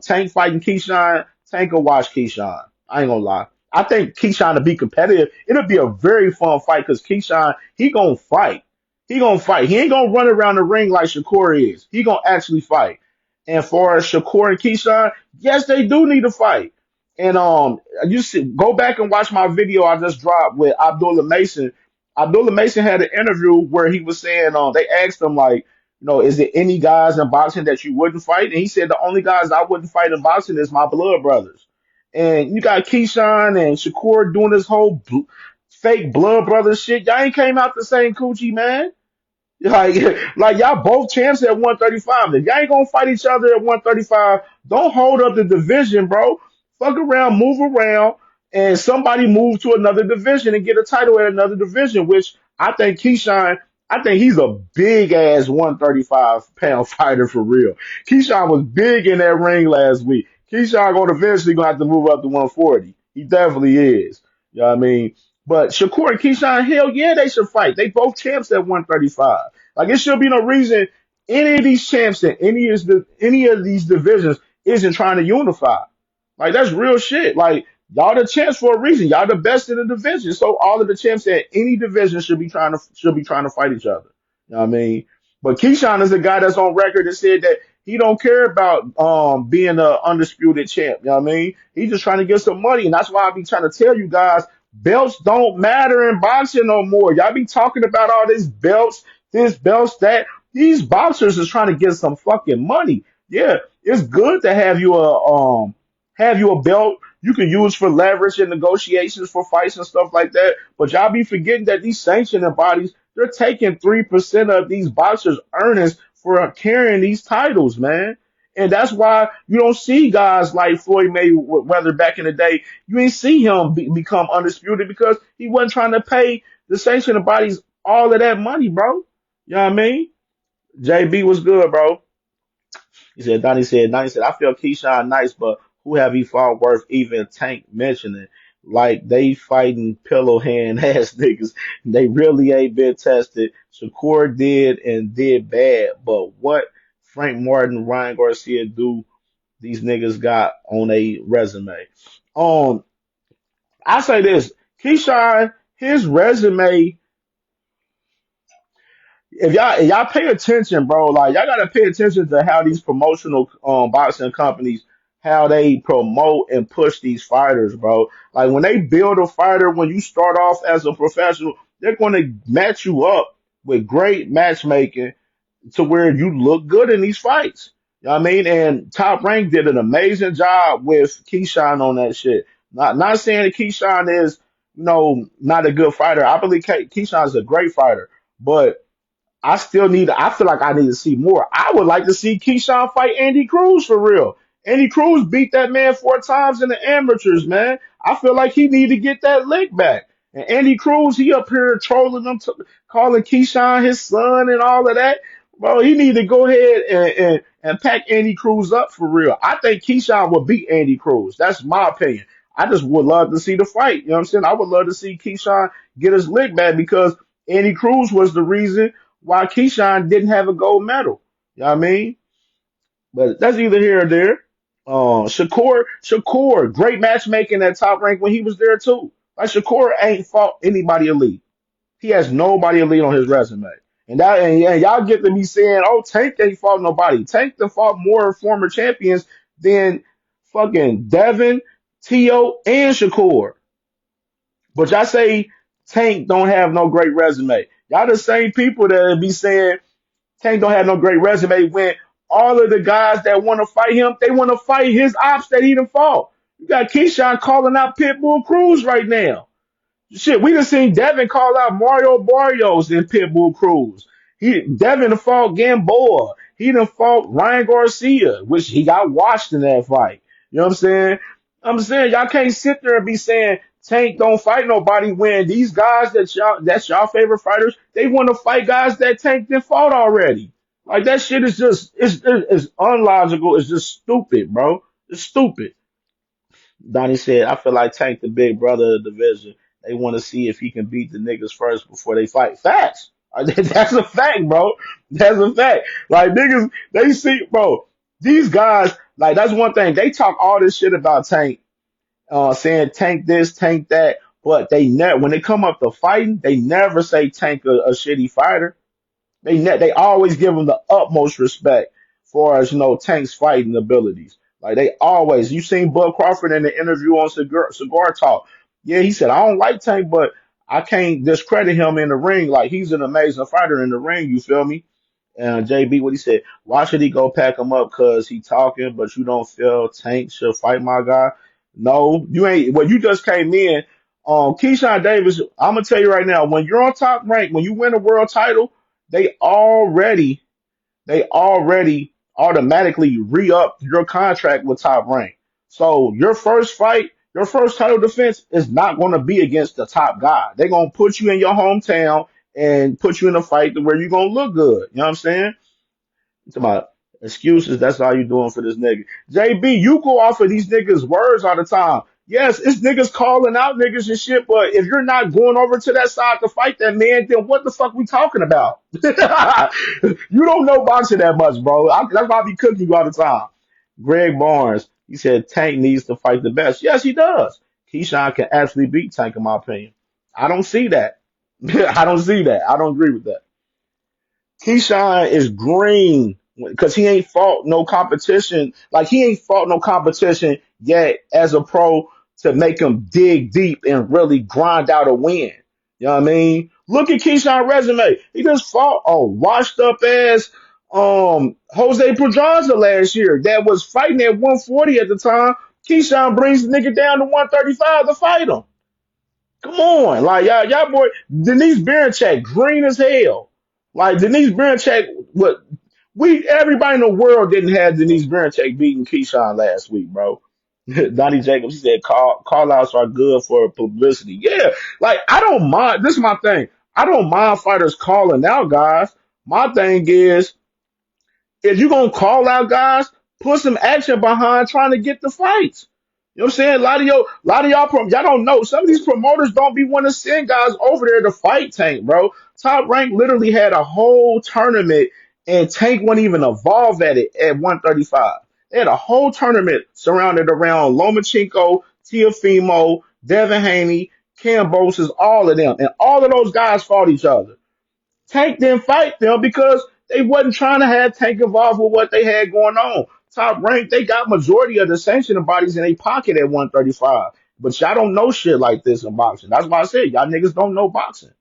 Tank fighting Keyshawn. Tank will watch Keyshawn. I ain't gonna lie. I think Keyshawn to be competitive. It'll be a very fun fight because Keyshawn, he gonna fight. He gonna fight. He ain't gonna run around the ring like Shakur is. He gonna actually fight. And for Shakur and Keyshawn, yes, they do need to fight. And you see, go back and watch my video I just dropped with Abdullah Mason. Abdullah Mason had an interview where he was saying, they asked him like, is there any guys in boxing that you wouldn't fight? And he said the only guys I wouldn't fight in boxing is my blood brothers. And you got Keyshawn and Shakur doing this whole fake blood brothers shit. Y'all ain't came out the same coochie, man. Like, like y'all both champs at 135. If y'all ain't gonna fight each other at 135, don't hold up the division, bro. Fuck around, move around, and somebody move to another division and get a title at another division, which I think Keyshawn, I think he's a big ass 135-pound fighter for real. Keyshawn was big in that ring last week. Keyshawn gonna eventually gonna have to move up to 140. He definitely is. You know what I mean? But Shakur and Keyshawn, hell yeah, they should fight. They both champs at 135. Like it should be no reason any of these champs in any of these divisions isn't trying to unify. Like that's real shit. Like y'all the champs for a reason. Y'all the best in the division. So all of the champs at any division should be trying to fight each other. You know what I mean? But Keyshawn is a guy that's on record that said that he don't care about being a undisputed champ. You know what I mean? He's just trying to get some money, and that's why I be trying to tell you guys belts don't matter in boxing no more. Y'all be talking about all these belts, this belts, that. These boxers is trying to get some fucking money. Yeah, it's good to have you a belt you can use for leverage and negotiations for fights and stuff like that. But y'all be forgetting that these sanctioning bodies, they're taking 3% of these boxers' earnings for carrying these titles, man. And that's why you don't see guys like Floyd Mayweather back in the day. You ain't see him become undisputed because he wasn't trying to pay the sanctioning bodies all of that money, bro. You know what I mean? JB was good, bro. Donnie said, I feel Keyshawn nice, but who have he fought worth even Tank mentioning? Like they fighting pillow hand ass niggas. They really ain't been tested. Shakur did and did bad, but what Frank Martin, Ryan Garcia do these niggas got on a resume? Um, I say this, Keyshawn, his resume, if y'all pay attention, bro, like y'all gotta pay attention to how these promotional boxing companies how they promote and push these fighters, bro. Like when they build a fighter, when you start off as a professional, they're going to match you up with great matchmaking to where you look good in these fights. You know what I mean? And Top Rank did an amazing job with Keyshawn on that shit. Not saying that Keyshawn is, not a good fighter. I believe Keyshawn is a great fighter, but I feel like I need to see more. I would like to see Keyshawn fight Andy Cruz for real. Andy Cruz beat that man 4 times in the amateurs, man. I feel like he need to get that lick back. And Andy Cruz, he up here trolling them, calling Keyshawn his son and all of that. Bro, he need to go ahead and pack Andy Cruz up for real. I think Keyshawn will beat Andy Cruz. That's my opinion. I just would love to see the fight. You know what I'm saying? I would love to see Keyshawn get his lick back because Andy Cruz was the reason why Keyshawn didn't have a gold medal. You know what I mean? But that's either here or there. Shakur, great matchmaking at Top Rank when he was there too. Like Shakur ain't fought anybody elite. He has nobody elite on his resume. And y'all get to me saying, oh, Tank ain't fought nobody. Tank done fought more former champions than fucking Devin, Tio, and Shakur. But y'all say Tank don't have no great resume. Y'all the same people that be saying Tank don't have no great resume when all of the guys that want to fight him, they want to fight his ops that he done fought. You got Keyshawn calling out Pitbull Cruz right now. Shit, we done seen Devin call out Mario Barrios in Pitbull Cruz. Devin done fought Gamboa. He done fought Ryan Garcia, which he got washed in that fight. You know what I'm saying? I'm saying y'all can't sit there and be saying Tank don't fight nobody when these guys that's y'all favorite fighters, they want to fight guys that Tank done fought already. Like that shit is just it's unlogical. It's just stupid, bro. It's stupid. Donnie said, I feel like Tank the big brother of the division. They want to see if he can beat the niggas first before they fight. Facts. That's a fact, bro. That's a fact. Like niggas, they see, bro. These guys, like that's one thing. They talk all this shit about Tank, saying Tank this, Tank that, but they never. When they come up to fighting, they never say Tank a shitty fighter. They always give him the utmost respect for as Tank's fighting abilities. Like they always. You seen Bud Crawford in the interview on Cigar Talk. Yeah, he said I don't like Tank, but I can't discredit him in the ring. Like he's an amazing fighter in the ring. You feel me? And JB, what he said, why should he go pack him up? Cause he talking, but you don't feel Tank should fight my guy. No, you ain't. Well, you just came in. Keyshawn Davis, I'm gonna tell you right now, when you're on top rank, when you win a world title, they already they already automatically re-up your contract with Top Rank. So your first fight, your first title defense is not going to be against the top guy. They're going to put you in your hometown and put you in a fight to where you're going to look good. You know what I'm saying? It's about excuses. That's all you doing for this nigga. JB, you go off of these niggas' words all the time. Yes, it's niggas calling out niggas and shit, but if you're not going over to that side to fight that man, then what the fuck we talking about? You don't know boxing that much, bro. That's why I be cooking you all the time. Greg Barnes, he said Tank needs to fight the best. Yes, he does. Keyshawn can actually beat Tank, in my opinion. I don't see that. I don't see that. I don't agree with that. Keyshawn is green because he ain't fought no competition. Like he ain't fought no competition yet as a pro to make him dig deep and really grind out a win. You know what I mean? Look at Keyshawn's resume. He just fought a washed up ass Jose Pedraza last year that was fighting at 140 at the time. Keyshawn brings the nigga down to 135 to fight him. Come on, like y'all boy Denise Berinchak, green as hell. Like Denise Berinchak, what we everybody in the world didn't have Denise Berinchak beating Keyshawn last week, bro. Donnie Jacobs, he said call outs are good for publicity. Yeah, like I don't mind. This is my thing. I don't mind fighters calling out guys. My thing is if you're gonna call out guys, put some action behind trying to get the fights. You know what I'm saying? A lot of y'all, y'all don't know. Some of these promoters don't be want to send guys over there to fight Tank, bro. Top Rank literally had a whole tournament, and Tank wasn't even involved at it at 135. They had a whole tournament surrounded around Lomachenko, Tiafimo, Devin Haney, Cambosis, all of them, and all of those guys fought each other. Tank didn't fight them because they wasn't trying to have Tank involved with what they had going on. Top Rank, they got majority of the sanctioning bodies in their pocket at 135. But y'all don't know shit like this in boxing. That's why I said y'all niggas don't know boxing.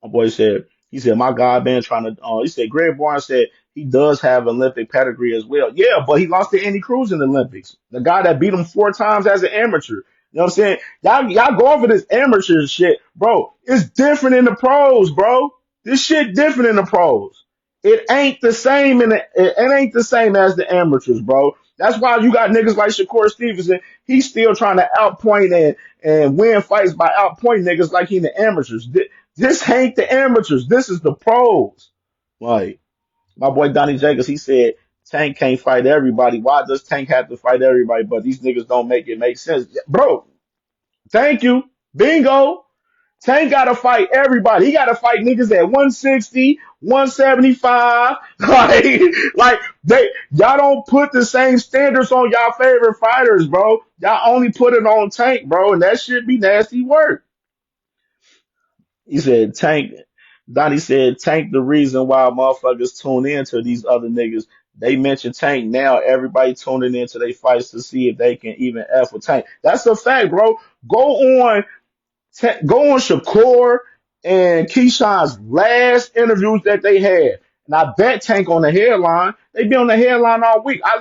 My boy said, he said, my God been trying to, he said, Greg Barnes said he does have Olympic pedigree as well. Yeah, but he lost to Andy Cruz in the Olympics. The guy that beat him 4 times as an amateur. You know what I'm saying? Y'all going for this amateur shit. Bro, it's different in the pros, bro. This shit different in the pros. It ain't the same it ain't the same as the amateurs, bro. That's why you got niggas like Shakur Stevenson. He's still trying to outpoint and win fights by outpointing niggas like he in the amateurs. This ain't the amateurs. This is the pros. Like my boy Donnie Jacobs, he said Tank can't fight everybody. Why does Tank have to fight everybody? But these niggas don't make it make sense, bro. Thank you. Bingo. Tank gotta fight everybody. He gotta fight niggas at 160, 175. Like y'all don't put the same standards on y'all favorite fighters, bro. Y'all only put it on Tank, bro, and that should be nasty work. He said Tank. Donnie said Tank the reason why motherfuckers tune in to these other niggas. They mention Tank now. Everybody tuning into their fights to see if they can even F with Tank. That's a fact, bro. Go on go on Shakur and Keyshawn's last interviews that they had, and I bet Tank on the headline. They be on the headline all week. I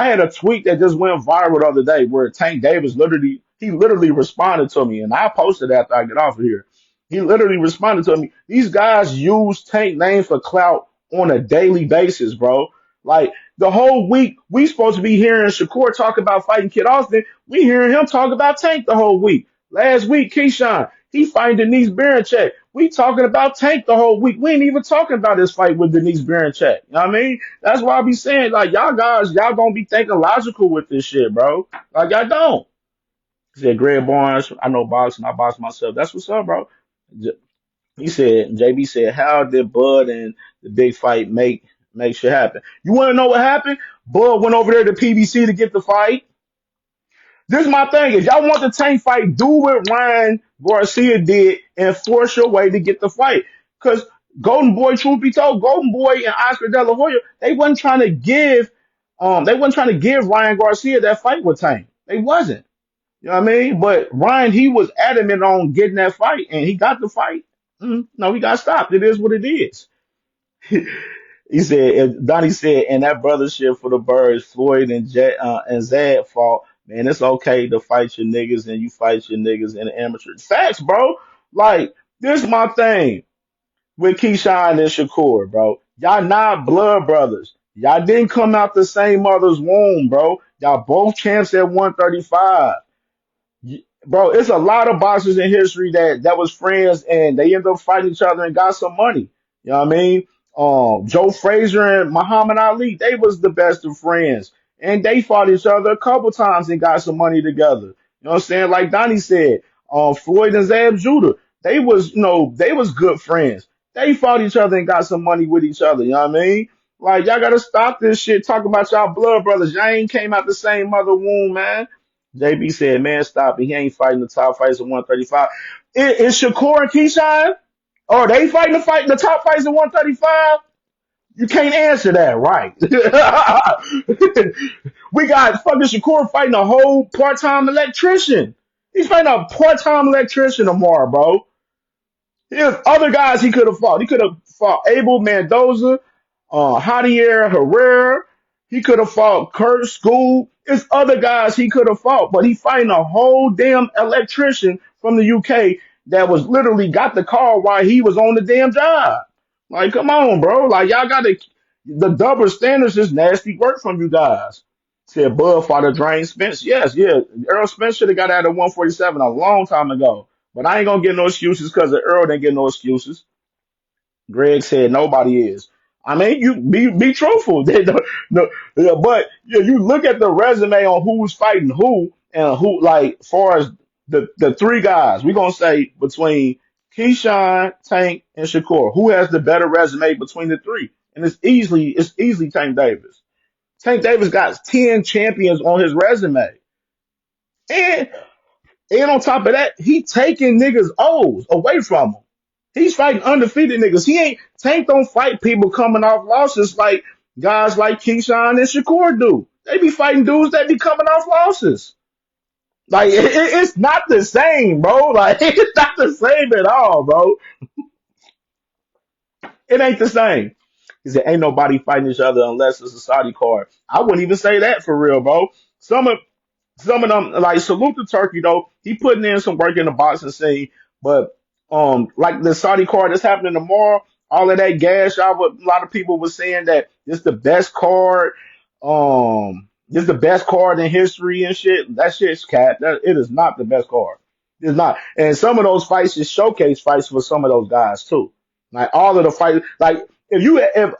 had a tweet that just went viral the other day where Tank Davis literally responded to me, and I posted after I get off of here. He literally responded to me. These guys use Tank name for clout on a daily basis, bro. Like the whole week, we supposed to be hearing Shakur talk about fighting Kid Austin. We hearing him talk about Tank the whole week. Last week, Keyshawn, he fighting Denise Berinchek. We talking about Tank the whole week. We ain't even talking about his fight with Denise Berinchek. You know what I mean? That's why I be saying, like, y'all guys, y'all don't be thinking logical with this shit, bro. Like, y'all don't. He said, Greg Barnes, I know boxing, I box myself. That's what's up, bro. He said, JB said, how did Bud and the big fight make shit happen? You want to know what happened? Bud went over there to PBC to get the fight. This is my thing. If y'all want the Tank fight, do what Ryan Garcia did and force your way to get the fight. Because Golden Boy, truth be told, Golden Boy and Oscar De La Hoya, they wasn't trying to give Ryan Garcia that fight with Tank. They wasn't. You know what I mean? But Ryan, he was adamant on getting that fight, and he got the fight. No, he got stopped. It is what it is. He said, Donnie said, and that brothership for the birds, Floyd and Zad fought. Man, it's okay to fight your niggas and you fight your niggas in the amateur. Facts, bro. Like, this is my thing with Keyshawn and Shakur, bro. Y'all not blood brothers. Y'all didn't come out the same mother's womb, bro. Y'all both champs at 135. Bro, it's a lot of boxers in history that was friends and they end up fighting each other and got some money. You know what I mean? Joe Frazier and Muhammad Ali, they was the best of friends. And they fought each other a couple times and got some money together. You know what I'm saying? Like Donnie said, Floyd and Zab Judah, they was good friends. They fought each other and got some money with each other. You know what I mean? Like, y'all gotta stop this shit talking about y'all blood brothers. Y'all ain't came out the same mother womb, man. JB said, man, stop it. He ain't fighting the top fights at 135. Is Shakur and Keyshawn? Are they fighting the top fights at 135? You can't answer that, right? We got fucking Shakur fighting a whole part-time electrician. He's fighting a part-time electrician tomorrow, bro. There's other guys he could have fought. He could have fought Abel Mendoza, Javier Herrera. He could have fought Kurt School. There's other guys he could have fought, but he fighting a whole damn electrician from the UK that was literally got the call while he was on the damn job. Like, come on, bro. Like, y'all got the double standards is nasty work from you guys. Said Bud fought a Drain Spence. Yes, yeah. Earl Spence should have got out of 147 a long time ago. But I ain't gonna get no excuses because Earl didn't get no excuses. Greg said nobody is. I mean, you be truthful. No, yeah, but you look at the resume on who's fighting who and who, like, far as the three guys, we're gonna say between Keyshawn, Tank, and Shakur, who has the better resume between the three? And it's easily Tank Davis. Tank Davis got 10 champions on his resume. And and on top of that, he taking niggas O's away from him. He's fighting undefeated niggas. He ain't Tank don't fight people coming off losses like guys like Keyshawn and Shakur do. They be fighting dudes that be coming off losses. Like it's not the same, bro. Like it's not the same at all, bro. It ain't the same. He said, ain't nobody fighting each other unless it's a Saudi card. I wouldn't even say that for real, bro. Some of some of them, like salute to Turkey though. He putting in some work in the boxing scene, but like the Saudi card that's happening tomorrow, all of that gas. A lot of people were saying that it's the best card. This the best card in history and shit. That shit's cap. It is not the best card. It's not. And some of those fights is showcase fights for some of those guys too. Like all of the fights, like if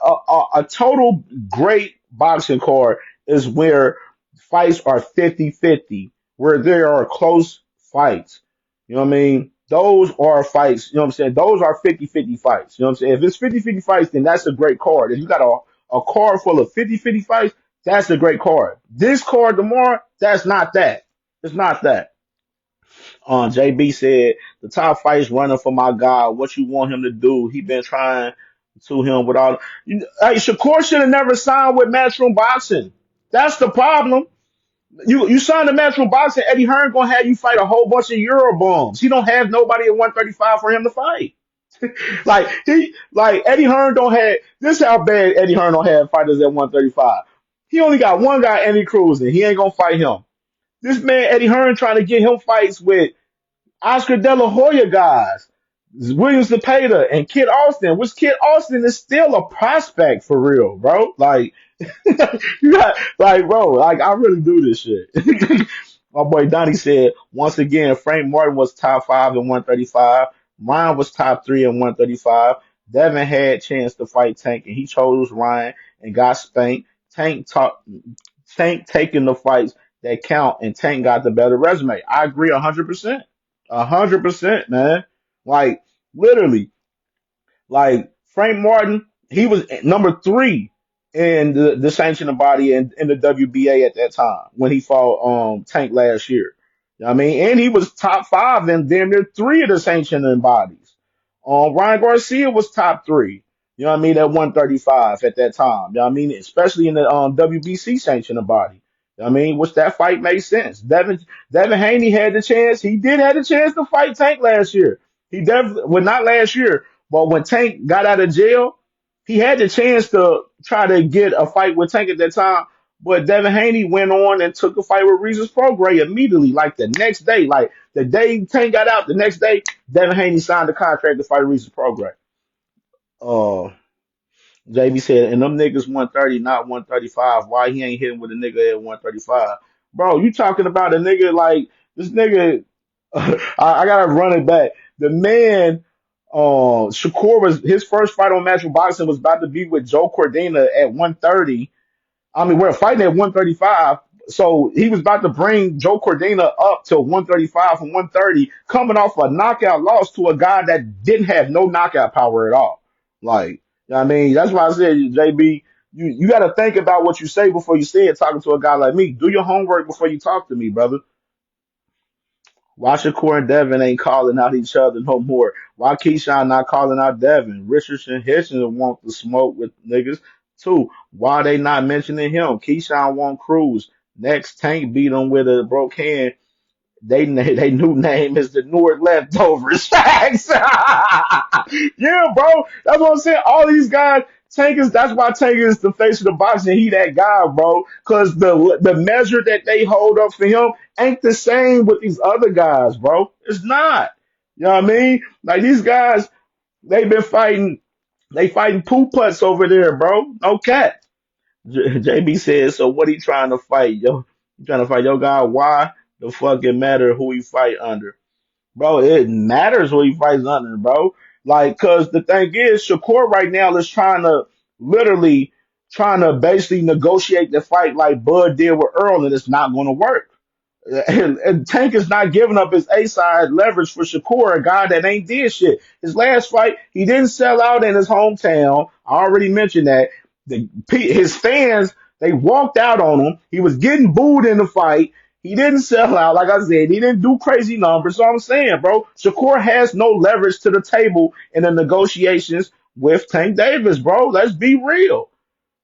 a total great boxing card is where fights are 50-50, where there are close fights. You know what I mean? those are fights, you know what I'm saying? Those are 50-50 fights. You know what I'm saying? If it's 50-50 fights, then that's a great card. If you got a card full of 50-50 fights, that's a great card. This card tomorrow, that's not that. It's not that. JB said the top fights running for my guy. What you want him to do? He been trying to him with all. Hey, Shakur should have never signed with Matchroom Boxing. That's the problem. You signed to Matchroom Boxing. Eddie Hearn gonna have you fight a whole bunch of Euro bums. He don't have nobody at 135 for him to fight. Like Eddie Hearn don't have this. How bad Eddie Hearn don't have fighters at 135. He only got one guy, Andy Cruz, and he ain't gonna fight him. This man Eddie Hearn trying to get him fights with Oscar De La Hoya guys, Williams Cepeda and Kid Austin, which Kid Austin is still a prospect for real, bro. Like, you got, like, bro, like, I really do this shit. My boy Donnie said, once again, Frank Martin was top five in 135. Ryan was top three in 135. Devin had chance to fight Tank, and he chose Ryan and got spanked. Tank taking the fights that count, and Tank got the better resume. I agree 100%. 100%, man. Like, literally, like Frank Martin, he was number three in the sanctioning body in the WBA at that time when he fought Tank last year. You know what I mean? And he was top five in damn near three of the sanctioning bodies. Ryan Garcia was top three. You know what I mean? At 135 at that time. You know what I mean? Especially in the WBC sanctioning body. You know what I mean? Which that fight made sense. Devin Haney had the chance. He did have the chance to fight Tank last year. He definitely, well, not last year, but when Tank got out of jail, he had the chance to try to get a fight with Tank at that time. But Devin Haney went on and took a fight with Regis Prograis immediately, like the next day. Like the day Tank got out, the next day, Devin Haney signed the contract to fight Regis Prograis. Uh, JB said, and them niggas 130, not 135. Why he ain't hitting with a nigga at 135? Bro, you talking about a nigga like this nigga. I gotta run it back. The man, Shakur was his first fight on Matchroom Boxing was about to be with Joe Cordina at 130. I mean, we're fighting at 135. So he was about to bring Joe Cordina up to 135 from 130, coming off a knockout loss to a guy that didn't have no knockout power at all. Like, you know what I mean? That's why I said, JB, you got to think about what you say before you say it, talking to a guy like me. Do your homework before you talk to me, brother. Why Shakur and Devin ain't calling out each other no more? Why Keyshawn not calling out Devin? Richardson Hitchens want to smoke with niggas too. Why they not mentioning him? Keyshawn want Cruz. Next, Tank beat him with a broke hand. They new name is the Newark Leftovers. Facts. Yeah, bro. That's what I'm saying. All these guys, Tank is that's why Tank is the face of the box and he that guy, bro. Cause the measure that they hold up for him ain't the same with these other guys, bro. It's not. You know what I mean? Like these guys, they've been fighting they fighting poo putts over there, bro. No cat. JB says, so what he trying to fight? Yo, he trying to fight your guy. Why the fuck it matter who he fight under? Bro, it matters who he fights under, bro. Like, cause the thing is, Shakur right now is literally trying to basically negotiate the fight like Bud did with Earl, and it's not going to work. And Tank is not giving up his A side leverage for Shakur, a guy that ain't did shit. His last fight, he didn't sell out in his hometown. I already mentioned that. His fans, they walked out on him. He was getting booed in the fight. He didn't sell out, like I said. He didn't do crazy numbers. So I'm saying, bro, Shakur has no leverage to the table in the negotiations with Tank Davis, bro. Let's be real.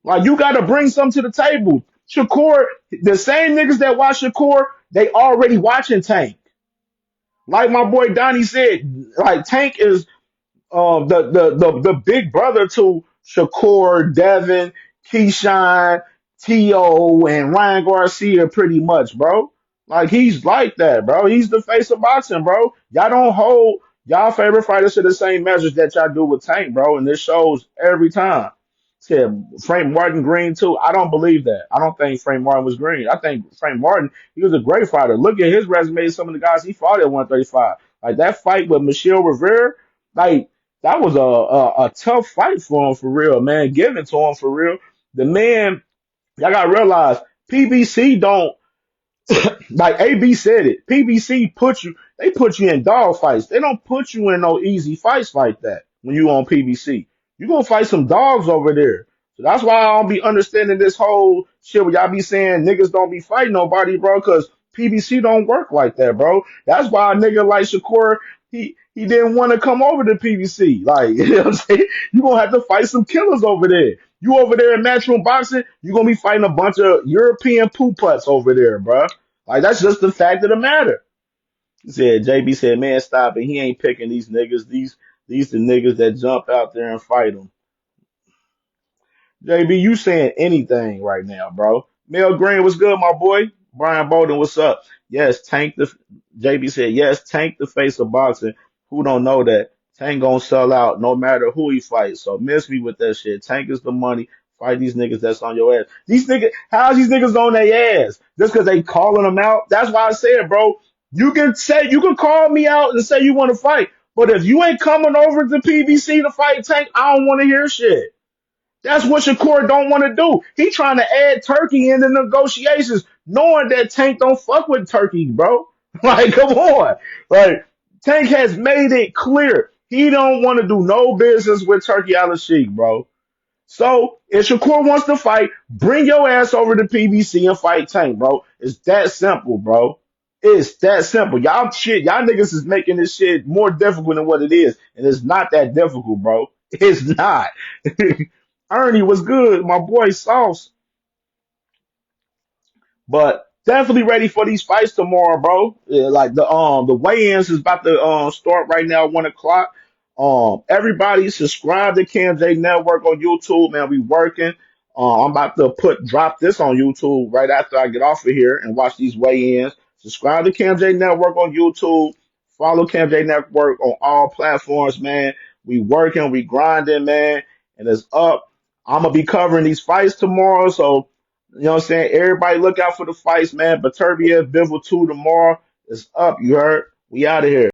Like you got to bring something to the table. Shakur, the same niggas that watch Shakur, they already watching Tank. Like my boy Donnie said, like Tank is the big brother to Shakur, Devin, Keyshawn, T.O., and Ryan Garcia, pretty much, bro. Like he's like that, bro. He's the face of boxing, bro. Y'all don't hold y'all favorite fighters to the same measures that y'all do with Tank, bro, and this shows every time. Said Frank Martin green too. I don't believe that. I don't think Frank Martin was green. I think Frank Martin, he was a great fighter. Look at his resume, some of the guys he fought at 135. Like that fight with Michelle Rivera, like that was a tough fight for him for real, man. Give it to him for real. The man, y'all gotta realize PBC don't Like AB said it, PBC they put you in dog fights. They don't put you in no easy fights like that when you on PBC. You gonna fight some dogs over there. So that's why I don't be understanding this whole shit where y'all be saying niggas don't be fighting nobody, bro, cause PBC don't work like that, bro. That's why a nigga like Shakur, he didn't want to come over to PBC. Like, you know what I'm saying? You gonna have to fight some killers over there. You over there in matchroom boxing, you gonna be fighting a bunch of European poop putts over there, bro. Like that's just the fact of the matter. He said JB said, man, stop it. He ain't picking these niggas. These the niggas that jump out there and fight him. JB, you saying anything right now, bro. Mel Green, what's good, my boy? Brian Bolden, what's up? Yes, Tank the JB said, yes, Tank the face of boxing. Who don't know that? Tank gonna sell out no matter who he fights. So miss me with that shit. Tank is the money. Fight these niggas that's on your ass. These niggas, how's these niggas on their ass? Just cause they calling them out? That's why I said, bro, you can call me out and say you want to fight. But if you ain't coming over to PBC to fight Tank, I don't want to hear shit. That's what Shakur don't want to do. He trying to add Turkey in the negotiations, knowing that Tank don't fuck with Turkey, bro. Like, come on. Like, Tank has made it clear he don't want to do no business with Turkey Al-Sheikh, bro. So, if Shakur wants to fight, bring your ass over to PBC and fight Tank, bro. It's that simple, bro. It's that simple. Y'all niggas is making this shit more difficult than what it is, and it's not that difficult, bro. It's not. Ernie was good, my boy Sauce. But definitely ready for these fights tomorrow, bro. Yeah, like the weigh-ins is about to start right now, 1 o'clock. Everybody subscribe to CamJ Network on YouTube, man. We working. I'm about to drop this on YouTube right after I get off of here and watch these weigh-ins. Subscribe to CamJ Network on YouTube. Follow CamJ Network on all platforms, man. We working, we grinding, man, and it's up. I'm gonna be covering these fights tomorrow, so you know what I'm saying? Everybody look out for the fights, man. Beterbiev, Bivol 2 tomorrow is up. You heard? We out of here.